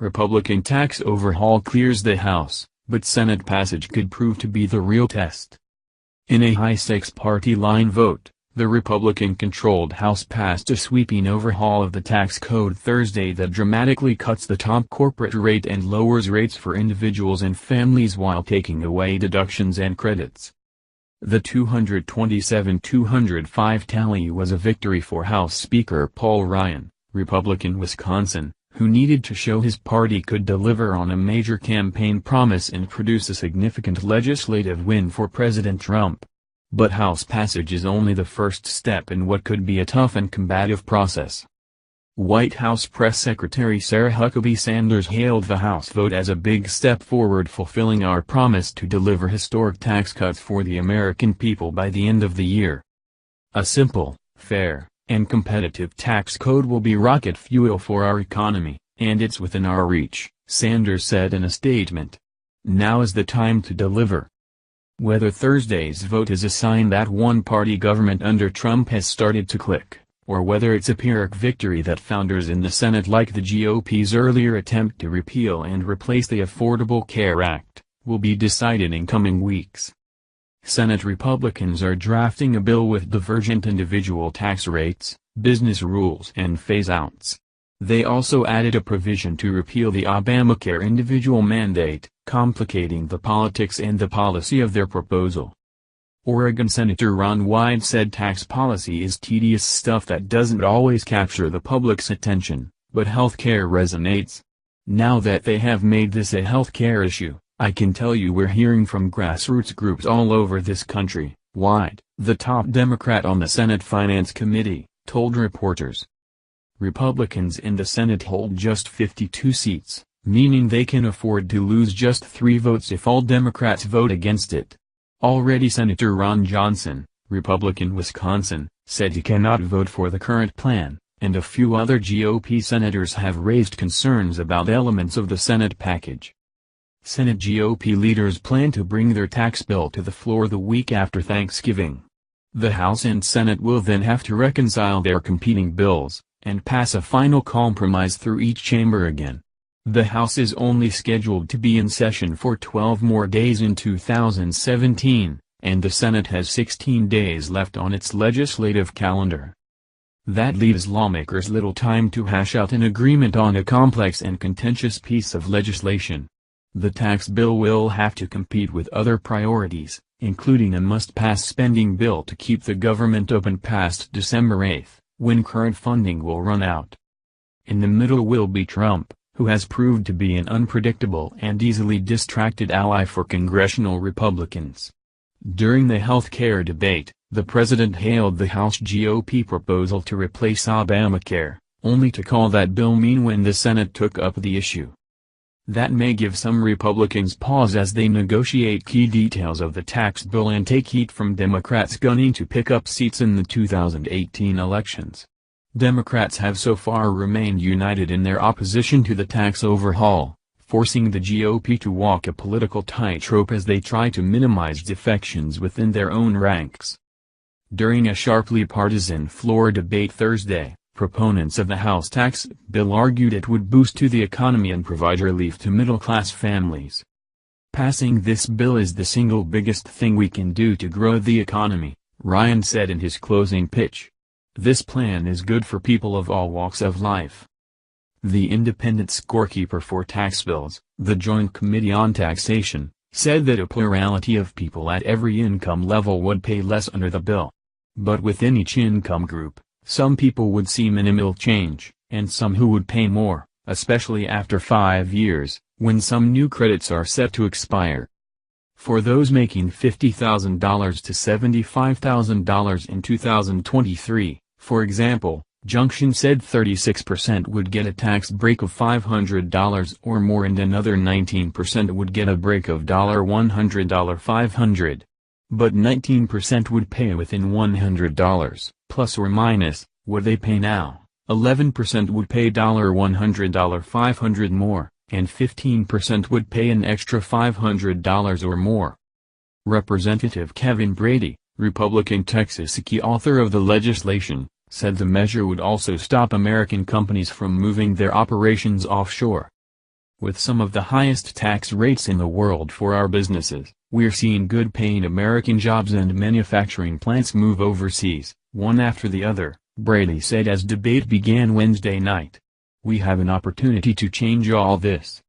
Republican tax overhaul clears the House, but Senate passage could prove to be the real test. In a high-stakes party line vote, the Republican-controlled House passed a sweeping overhaul of the tax code Thursday that dramatically cuts the top corporate rate and lowers rates for individuals and families while taking away deductions and credits. The 227-205 tally was a victory for House Speaker Paul Ryan, Republican Wisconsin, who needed to show his party could deliver on a major campaign promise and produce a significant legislative win for President Trump. But House passage is only the first step in what could be a tough and combative process. White House Press Secretary Sarah Huckabee Sanders hailed the House vote as a big step forward, fulfilling our promise to deliver historic tax cuts for the American people by the end of the year. A simple, fair, and competitive tax code will be rocket fuel for our economy, and it's within our reach, Sanders said in a statement. Now is the time to deliver. Whether Thursday's vote is a sign that one-party government under Trump has started to click, or whether it's a Pyrrhic victory that founders in the Senate like the GOP's earlier attempt to repeal and replace the Affordable Care Act, will be decided in coming weeks. Senate Republicans are drafting a bill with divergent individual tax rates, business rules and phase-outs. They also added a provision to repeal the Obamacare individual mandate, complicating the politics and the policy of their proposal. Oregon Senator Ron Wyden said tax policy is tedious stuff that doesn't always capture the public's attention, but healthcare resonates. Now that they have made this a healthcare issue, I can tell you we're hearing from grassroots groups all over this country, Wyden, the top Democrat on the Senate Finance Committee, told reporters. Republicans in the Senate hold just 52 seats, meaning they can afford to lose just 3 votes if all Democrats vote against it. Already Senator Ron Johnson, Republican Wisconsin, said he cannot vote for the current plan, and a few other GOP senators have raised concerns about elements of the Senate package. Senate GOP leaders plan to bring their tax bill to the floor the week after Thanksgiving. The House and Senate will then have to reconcile their competing bills, and pass a final compromise through each chamber again. The House is only scheduled to be in session for 12 more days in 2017, and the Senate has 16 days left on its legislative calendar. That leaves lawmakers little time to hash out an agreement on a complex and contentious piece of legislation. The tax bill will have to compete with other priorities, including a must-pass spending bill to keep the government open past December 8, when current funding will run out. In the middle will be Trump, who has proved to be an unpredictable and easily distracted ally for congressional Republicans. During the health care debate, the president hailed the House GOP proposal to replace Obamacare, only to call that bill mean when the Senate took up the issue. That may give some Republicans pause as they negotiate key details of the tax bill and take heat from Democrats gunning to pick up seats in the 2018 elections. Democrats have so far remained united in their opposition to the tax overhaul, forcing the GOP to walk a political tightrope as they try to minimize defections within their own ranks. During a sharply partisan floor debate Thursday, proponents of the House tax bill argued it would boost to the economy and provide relief to middle-class families. Passing this bill is the single biggest thing we can do to grow the economy, Ryan said in his closing pitch. This plan is good for people of all walks of life. The independent scorekeeper for tax bills, the Joint Committee on Taxation, said that a plurality of people at every income level would pay less under the bill. But within each income group, some people would see minimal change, and some who would pay more, especially after 5 years, when some new credits are set to expire. For those making $50,000 to $75,000 in 2023, for example, Junction said 36% would get a tax break of $500 or more and another 19% would get a break of $100 $500. But 19% would pay within $100, plus or minus, what they pay now, 11% would pay $100 $500 more, and 15% would pay an extra $500 or more. Representative Kevin Brady, Republican Texas key author of the legislation, said the measure would also stop American companies from moving their operations offshore. With some of the highest tax rates in the world for our businesses, we're seeing good-paying American jobs and manufacturing plants move overseas, one after the other, Brady said as debate began Wednesday night. We have an opportunity to change all this.